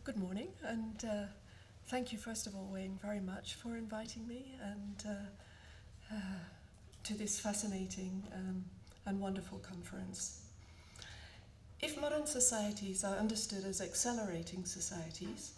Good morning, and thank you first of all, Wayne, very much for inviting me and to this fascinating and wonderful conference. If modern societies are understood as accelerating societies,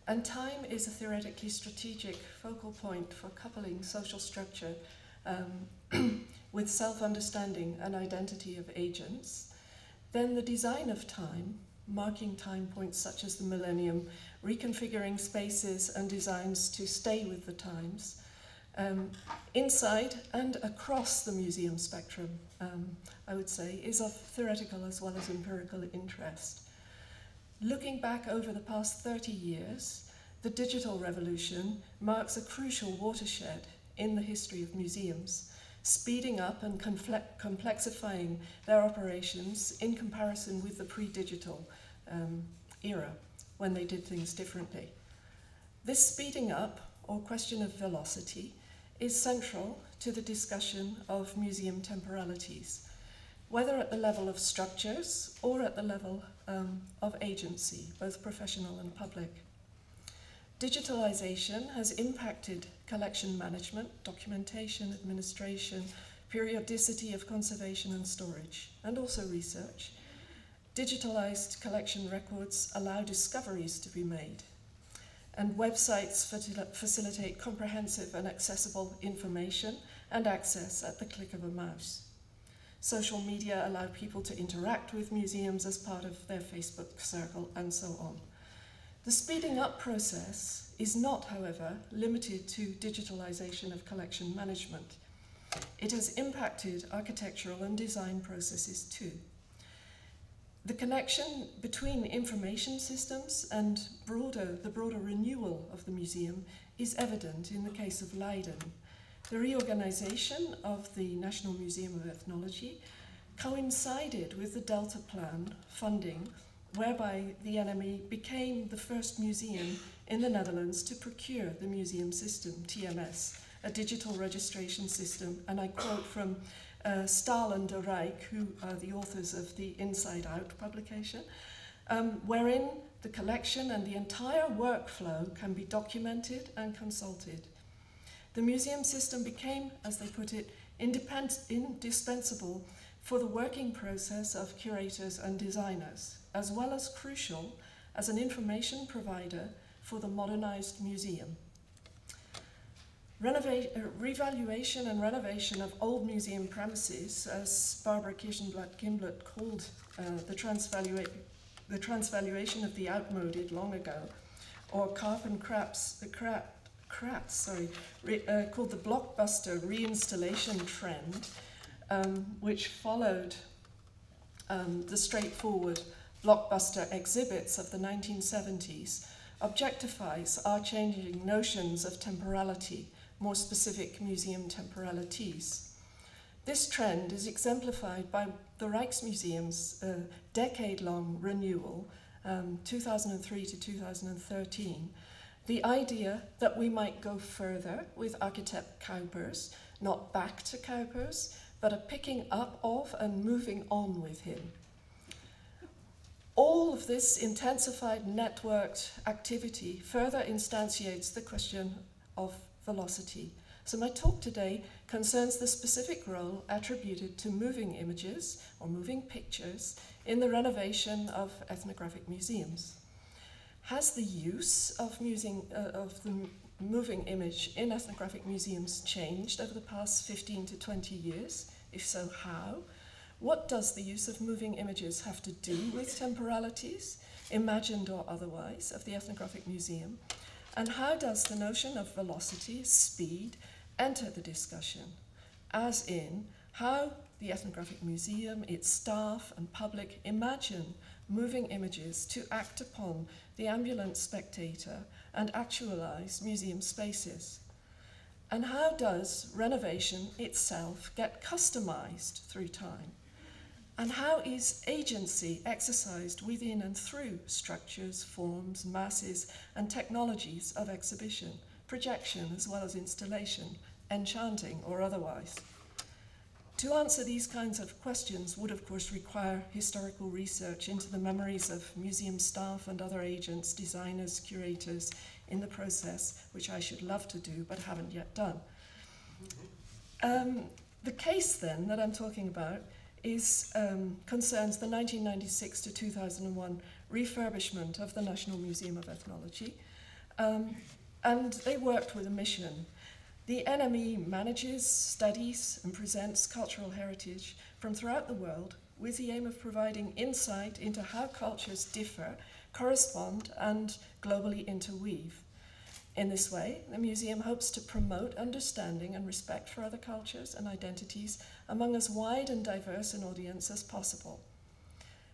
and time is a theoretically strategic focal point for coupling social structure with self-understanding and identity of agents, then the design of time, marking time points such as the millennium, reconfiguring spaces and designs to stay with the times, inside and across the museum spectrum, I would say, is of theoretical as well as empirical interest. Looking back over the past 30 years, the digital revolution marks a crucial watershed in the history of museums, speeding up and complexifying their operations in comparison with the pre-digital era, when they did things differently. This speeding up, or question of velocity, is central to the discussion of museum temporalities, whether at the level of structures or at the level of agency, both professional and public. Digitalization has impacted collection management, documentation, administration, periodicity of conservation and storage, and also research. Digitalized collection records allow discoveries to be made, and websites facilitate comprehensive and accessible information and access at the click of a mouse. Social media allow people to interact with museums as part of their Facebook circle, and so on. The speeding up process is not, however, limited to digitalization of collection management. It has impacted architectural and design processes too. The connection between information systems and the broader renewal of the museum is evident in the case of Leiden. The reorganization of the National Museum of Ethnology coincided with the Delta Plan funding, whereby the NME became the first museum in the Netherlands to procure the museum system, TMS, a digital registration system, and I quote from Staal and de Rijk, who are the authors of the Inside Out publication, wherein the collection and the entire workflow can be documented and consulted. The museum system became, as they put it, indispensable for the working process of curators and designers, as well as crucial as an information provider for the modernized museum. Revaluation and renovation of old museum premises, as Barbara Kirschenblatt-Gimblet called the transvaluation of the outmoded long ago, or Carpen Kratz called the blockbuster reinstallation trend, which followed the straightforward blockbuster exhibits of the 1970s, objectifies our changing notions of temporality, more specific museum temporalities. This trend is exemplified by the Rijksmuseum's decade-long renewal, 2003 to 2013, the idea that we might go further with architect Kuipers, not back to Kuipers, but a picking up of and moving on with him. All of this intensified networked activity further instantiates the question of velocity. So my talk today concerns the specific role attributed to moving images or moving pictures in the renovation of ethnographic museums. Has the use of the moving image in ethnographic museums changed over the past 15 to 20 years? If so, how? What does the use of moving images have to do with temporalities, imagined or otherwise, of the ethnographic museum? And how does the notion of velocity, speed, enter the discussion? As in, how the ethnographic museum, its staff and public imagine moving images to act upon the ambulant spectator and actualize museum spaces. And how does renovation itself get customized through time? And how is agency exercised within and through structures, forms, masses, and technologies of exhibition, projection, as well as installation, enchanting or otherwise? To answer these kinds of questions would, of course, require historical research into the memories of museum staff and other agents, designers, curators in the process, which I should love to do but haven't yet done. The case, then, that I'm talking about concerns the 1996 to 2001 refurbishment of the National Museum of Ethnology, and they worked with a mission. The NME manages, studies, and presents cultural heritage from throughout the world with the aim of providing insight into how cultures differ, correspond, and globally interweave. In this way, the museum hopes to promote understanding and respect for other cultures and identities among as wide and diverse an audience as possible.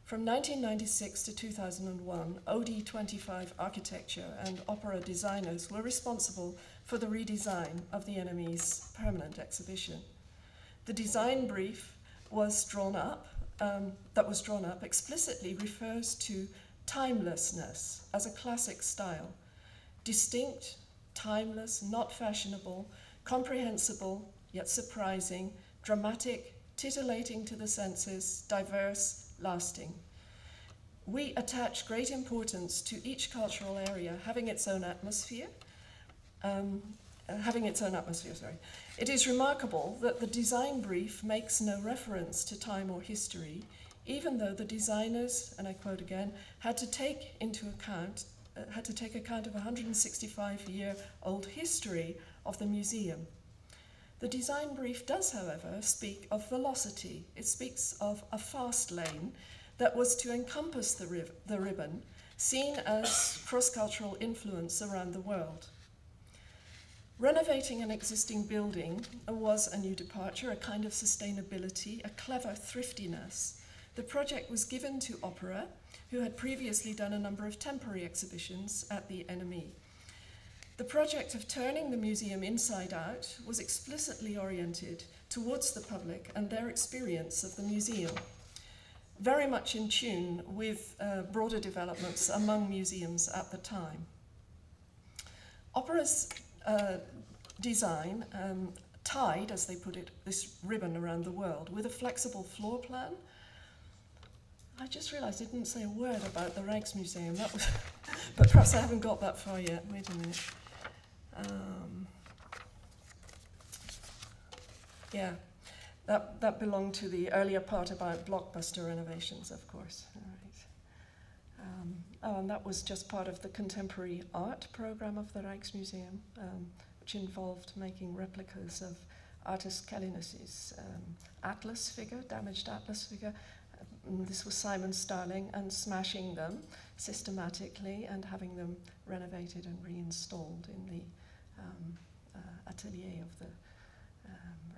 From 1996 to 2001, OD25 architecture and opera designers were responsible for the redesign of the NME's permanent exhibition. The design brief that was drawn up explicitly refers to timelessness as a classic style. Distinct, timeless, not fashionable, comprehensible, yet surprising, dramatic, titillating to the senses, diverse, lasting. We attach great importance to each cultural area having its own atmosphere. It is remarkable that the design brief makes no reference to time or history, even though the designers, and I quote again, had to take account of a 165-year-old history of the museum. The design brief does, however, speak of velocity. It speaks of a fast lane that was to encompass the ribbon, seen as cross-cultural influence around the world. Renovating an existing building was a new departure, a kind of sustainability, a clever thriftiness. The project was given to Opera, who had previously done a number of temporary exhibitions at the NME. The project of turning the museum inside out was explicitly oriented towards the public and their experience of the museum, very much in tune with broader developments among museums at the time. Opera's design tied, as they put it, this ribbon around the world with a flexible floor plan. I just realized I didn't say a word about the Rijksmuseum. But perhaps I haven't got that far yet. Wait a minute. Yeah, that belonged to the earlier part about blockbuster renovations, of course. All right. And that was just part of the contemporary art program of the Rijksmuseum, which involved making replicas of artist Kellinus's atlas figure, damaged atlas figure. This was Simon Starling, and smashing them systematically and having them renovated and reinstalled in the atelier of the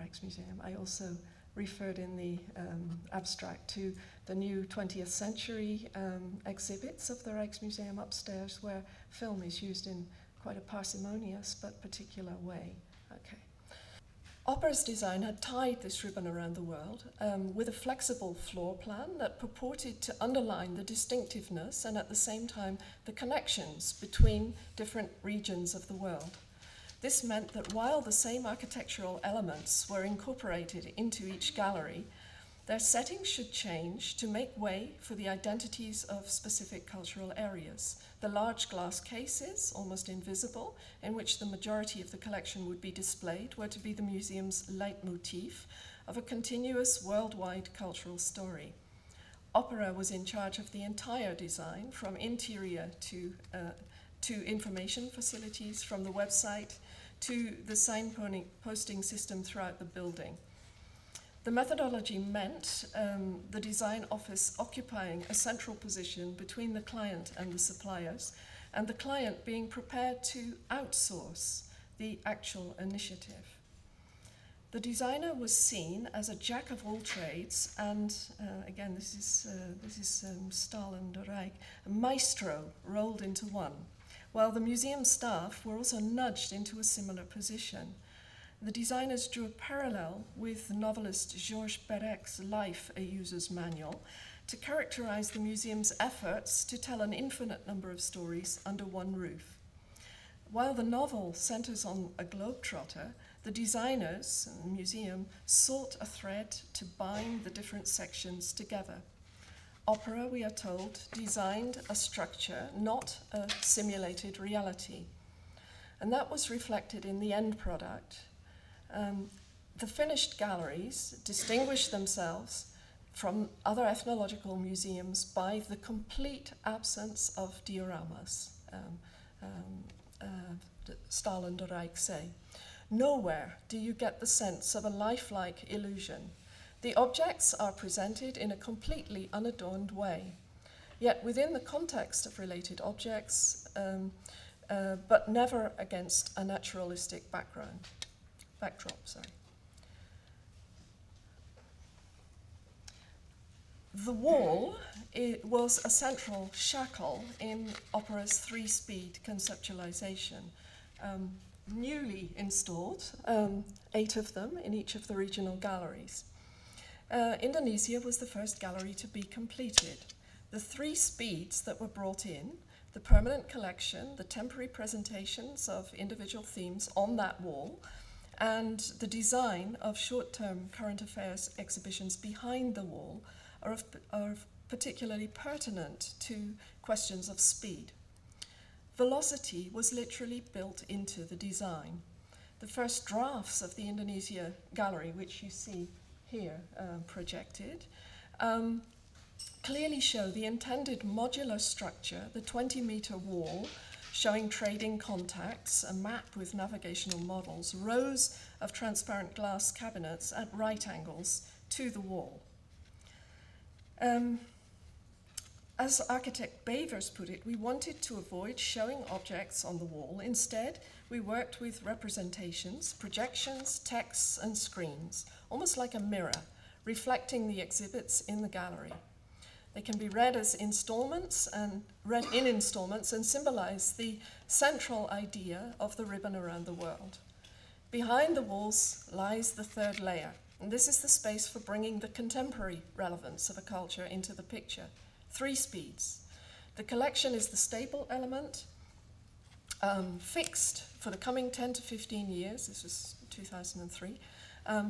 Rijksmuseum. I also referred in the abstract to the new 20th century exhibits of the Rijksmuseum upstairs, where film is used in quite a parsimonious but particular way. Okay. Opera's design had tied this ribbon around the world with a flexible floor plan that purported to underline the distinctiveness and at the same time the connections between different regions of the world. This meant that while the same architectural elements were incorporated into each gallery, their settings should change to make way for the identities of specific cultural areas. The large glass cases, almost invisible, in which the majority of the collection would be displayed, were to be the museum's leitmotif of a continuous worldwide cultural story. Opera was in charge of the entire design, from interior to information facilities, from the website to the signposting system throughout the building. The methodology meant the design office occupying a central position between the client and the suppliers, and the client being prepared to outsource the actual initiative. The designer was seen as a jack of all trades, and again, this is Stahl and Reich, a maestro rolled into one, while the museum staff were also nudged into a similar position. The designers drew a parallel with the novelist Georges Perec's Life, a User's Manual, to characterize the museum's efforts to tell an infinite number of stories under one roof. While the novel centers on a globetrotter, the the designers and the museum sought a thread to bind the different sections together. Opera, we are told, designed a structure, not a simulated reality. And that was reflected in the end product. The finished galleries distinguished themselves from other ethnological museums by the complete absence of dioramas, Stahl and Reich say. Nowhere do you get the sense of a lifelike illusion. The objects are presented in a completely unadorned way, yet within the context of related objects, but never against a naturalistic backdrop. The wall was a central shackle in opera's three-speed conceptualization, newly installed, 8 of them in each of the regional galleries. Indonesia was the first gallery to be completed. The 3 speeds that were brought in, the permanent collection, the temporary presentations of individual themes on that wall, and the design of short-term current affairs exhibitions behind the wall are particularly pertinent to questions of speed. Velocity was literally built into the design. The first drafts of the Indonesia gallery, which you see here projected, clearly show the intended modular structure, the 20-meter wall showing trading contacts, a map with navigational models, rows of transparent glass cabinets at right angles to the wall. As architect Bevers put it, we wanted to avoid showing objects on the wall. Instead, we worked with representations, projections, texts, and screens, almost like a mirror, reflecting the exhibits in the gallery. They can be read as installments and read in installments and symbolize the central idea of the ribbon around the world. Behind the walls lies the third layer, and this is the space for bringing the contemporary relevance of a culture into the picture. 3 speeds. The collection is the stable element, fixed for the coming 10 to 15 years, this was 2003,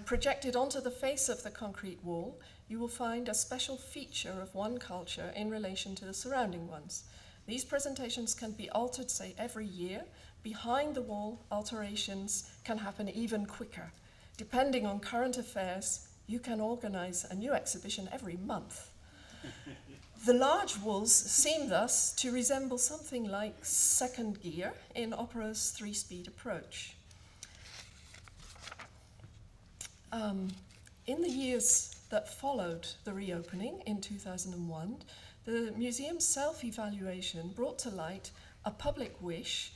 projected onto the face of the concrete wall. You will find a special feature of one culture in relation to the surrounding ones. These presentations can be altered, say, every year. Behind the wall, alterations can happen even quicker. Depending on current affairs, you can organize a new exhibition every month. The large walls seem thus to resemble something like second gear in opera's 3-speed approach. In the years that followed the reopening in 2001, the museum's self-evaluation brought to light a public wish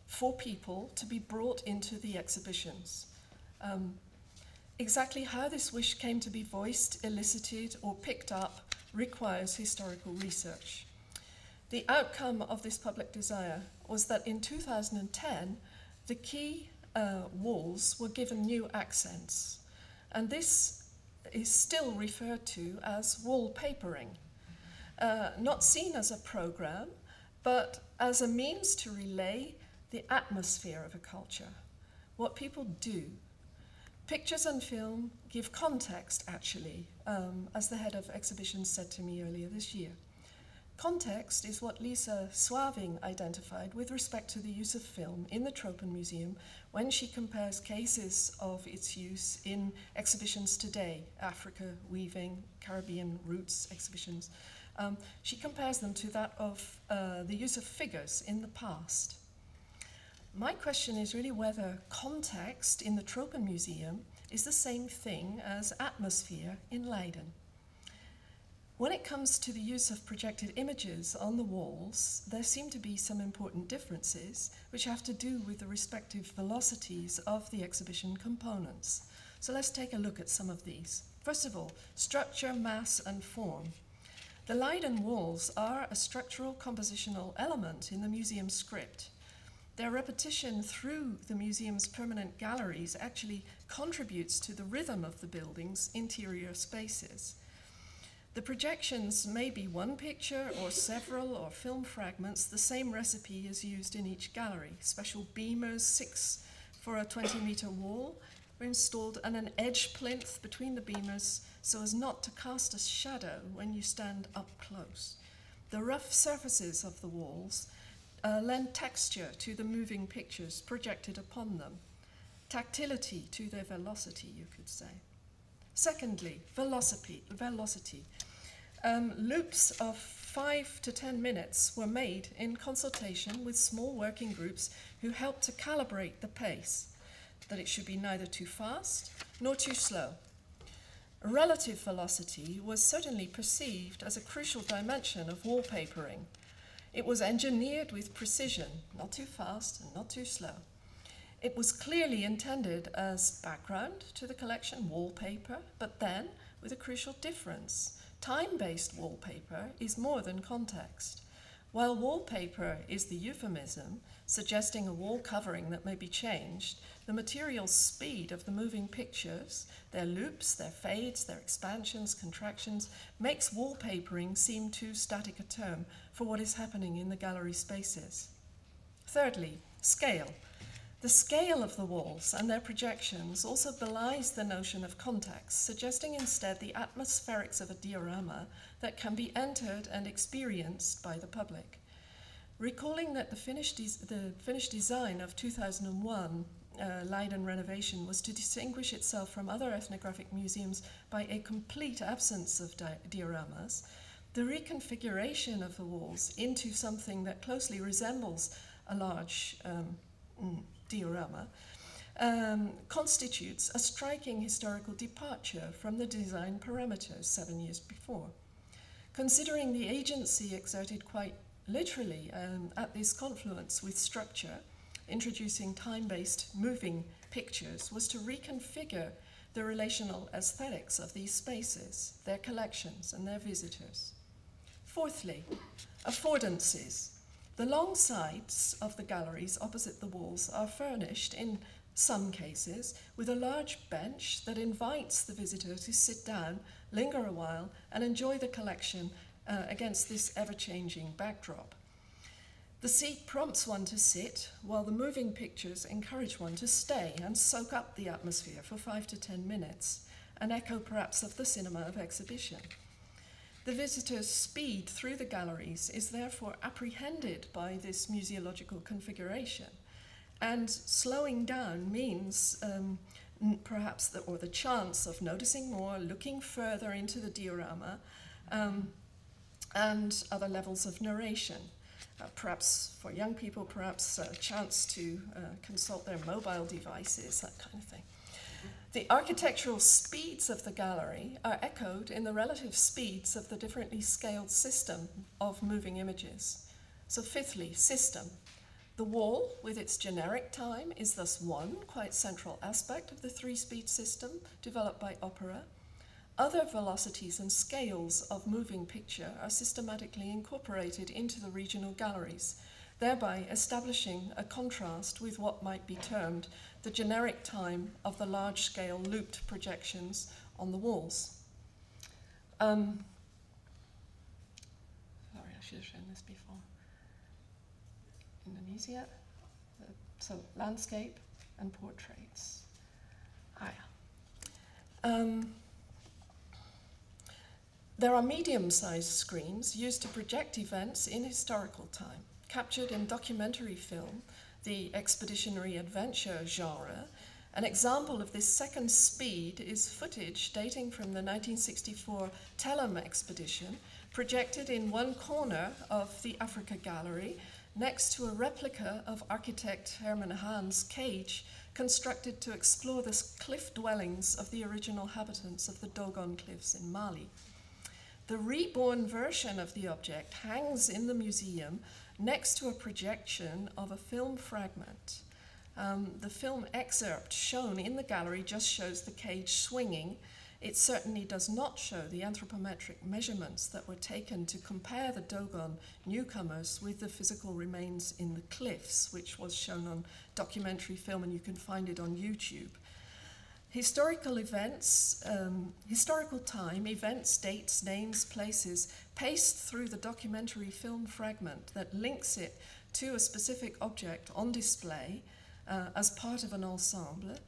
for people to be brought into the exhibitions. Exactly how this wish came to be voiced, elicited, or picked up requires historical research. The outcome of this public desire was that in 2010, the key walls were given new accents, and this is still referred to as wallpapering, not seen as a program, but as a means to relay the atmosphere of a culture, what people do. Pictures and film give context, actually, as the head of exhibitions said to me earlier this year. Context is what Lisa Swaving identified with respect to the use of film in the Tropen Museum when she compares cases of its use in exhibitions today, Africa, Weaving, Caribbean Roots exhibitions. She compares them to that of the use of figures in the past. My question is really whether context in the Tropen Museum is the same thing as atmosphere in Leiden. When it comes to the use of projected images on the walls, there seem to be some important differences which have to do with the respective velocities of the exhibition components. So let's take a look at some of these. First of all, structure, mass, and form. The Leiden walls are a structural compositional element in the museum script. Their repetition through the museum's permanent galleries actually contributes to the rhythm of the building's interior spaces. The projections may be one picture or several or film fragments. The same recipe is used in each gallery. Special beamers, 6 for a 20-meter wall were installed and an edge plinth between the beamers so as not to cast a shadow when you stand up close. The rough surfaces of the walls lend texture to the moving pictures projected upon them, tactility to their velocity, you could say. Secondly, velocity. Loops of 5 to 10 minutes were made in consultation with small working groups who helped to calibrate the pace, that it should be neither too fast nor too slow. Relative velocity was certainly perceived as a crucial dimension of wallpapering. It was engineered with precision, not too fast and not too slow. It was clearly intended as background to the collection, wallpaper, but then with a crucial difference. Time-based wallpaper is more than context. While wallpaper is the euphemism, suggesting a wall covering that may be changed, the material speed of the moving pictures, their loops, their fades, their expansions, contractions, makes wallpapering seem too static a term for what is happening in the gallery spaces. Thirdly, scale. The scale of the walls and their projections also belies the notion of context, suggesting instead the atmospherics of a diorama that can be entered and experienced by the public. Recalling that the finished design of 2001, Leiden renovation, was to distinguish itself from other ethnographic museums by a complete absence of dioramas, the reconfiguration of the walls into something that closely resembles a large diorama constitutes a striking historical departure from the design parameters 7 years before. Considering the agency exerted quite literally at this confluence with structure, introducing time-based moving pictures was to reconfigure the relational aesthetics of these spaces, their collections and their visitors. Fourthly, affordances. The long sides of the galleries opposite the walls are furnished, in some cases, with a large bench that invites the visitor to sit down, linger a while, and enjoy the collection against this ever-changing backdrop. The seat prompts one to sit, while the moving pictures encourage one to stay and soak up the atmosphere for 5 to 10 minutes, an echo perhaps of the cinema of exhibition. The visitor's speed through the galleries is therefore apprehended by this museological configuration, and slowing down means perhaps the chance of noticing more, looking further into the diorama, and other levels of narration. Perhaps for young people, perhaps a chance to consult their mobile devices, that kind of thing. The architectural speeds of the gallery are echoed in the relative speeds of the differently scaled system of moving images. So fifthly, system. The wall, with its generic time, is thus one quite central aspect of the three-speed system developed by opera. Other velocities and scales of moving picture are systematically incorporated into the regional galleries, thereby establishing a contrast with what might be termed the generic time of the large-scale looped projections on the walls. Sorry, I should have shown this before. Indonesia, so landscape and portraits. There are medium-sized screens used to project events in historical time, captured in documentary film, the expeditionary adventure genre. An example of this second speed is footage dating from the 1964 Telem expedition, projected in one corner of the Africa Gallery, next to a replica of architect Herman Hahn's cage, constructed to explore the cliff dwellings of the original inhabitants of the Dogon Cliffs in Mali. The reborn version of the object hangs in the museum next to a projection of a film fragment. The film excerpt shown in the gallery just shows the cage swinging. It certainly does not show the anthropometric measurements that were taken to compare the Dogon newcomers with the physical remains in the cliffs, which was shown on documentary film, and you can find it on YouTube. Historical events, historical time, events, dates, names, places, paced through the documentary film fragment that links it to a specific object on display, as part of an ensemble,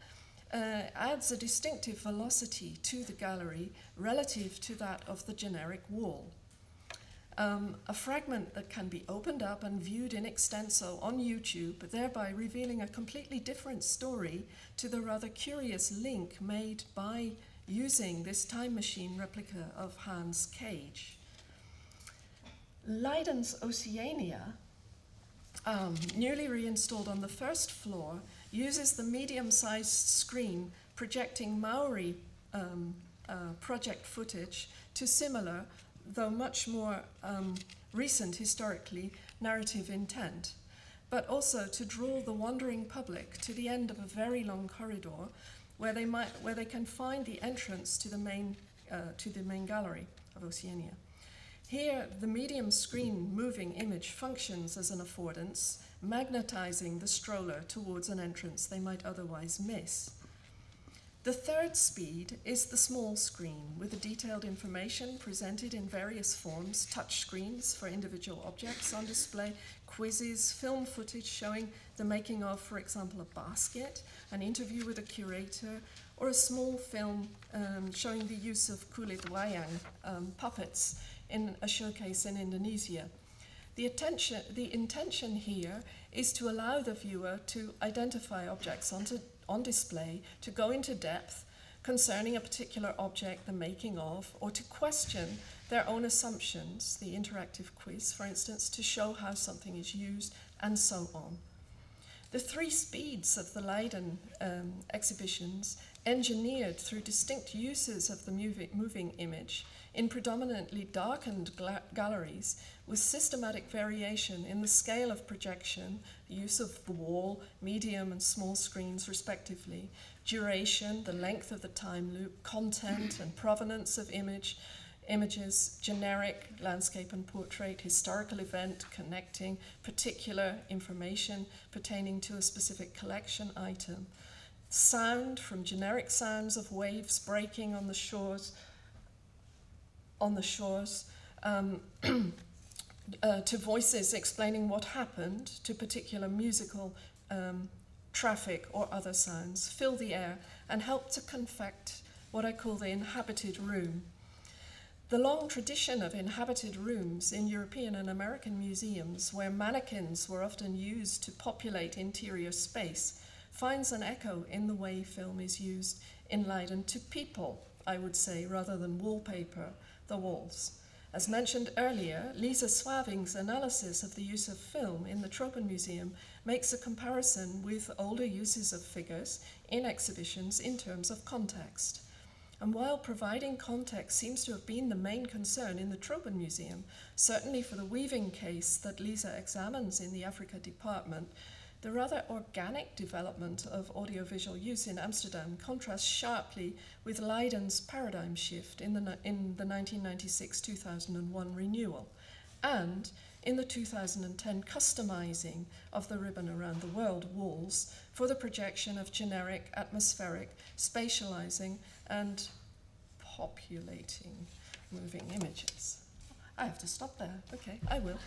adds a distinctive velocity to the gallery relative to that of the generic wall. A fragment that can be opened up and viewed in extenso on YouTube, thereby revealing a completely different story to the rather curious link made by using this time machine replica of Hans' cage. Leiden's Oceania, newly reinstalled on the first floor, uses the medium-sized screen projecting Maori project footage to similar, though much more recent historically, narrative intent, but also to draw the wandering public to the end of a very long corridor where they can find the entrance to the main gallery of Oceania. Here, the medium screen moving image functions as an affordance, magnetizing the stroller towards an entrance they might otherwise miss. The third speed is the small screen, with the detailed information presented in various forms, touch screens for individual objects on display, quizzes, film footage showing the making of, for example, a basket, an interview with a curator, or a small film showing the use of kulit wayang puppets in a showcase in Indonesia. The intention here is to allow the viewer to identify objects on display, to go into depth concerning a particular object, the making of, or to question their own assumptions, the interactive quiz, for instance, to show how something is used, and so on. The three speeds of the Leiden exhibitions, engineered through distinct uses of the moving image in predominantly darkened galleries, with systematic variation in the scale of projection, the use of the wall, medium and small screens respectively, duration, the length of the time loop, content and provenance of images, generic, landscape and portrait, historical event, connecting, particular information pertaining to a specific collection item, sound, from generic sounds of waves breaking on the shores, to voices explaining what happened, to particular musical traffic or other sounds, fill the air and help to confect what I call the inhabited room. The long tradition of inhabited rooms in European and American museums, where mannequins were often used to populate interior space, finds an echo in the way film is used in Leiden to people, I would say, rather than wallpaper, the walls. As mentioned earlier, Lisa Swaving's analysis of the use of film in the Tropenmuseum makes a comparison with older uses of figures in exhibitions in terms of context. And while providing context seems to have been the main concern in the Tropenmuseum, certainly for the weaving case that Lisa examines in the Africa department, the rather organic development of audiovisual use in Amsterdam contrasts sharply with Leiden's paradigm shift in the 1996-2001 renewal, and in the 2010 customizing of the ribbon around the world walls for the projection of generic, atmospheric, spatializing, and populating moving images. I have to stop there. Okay, I will.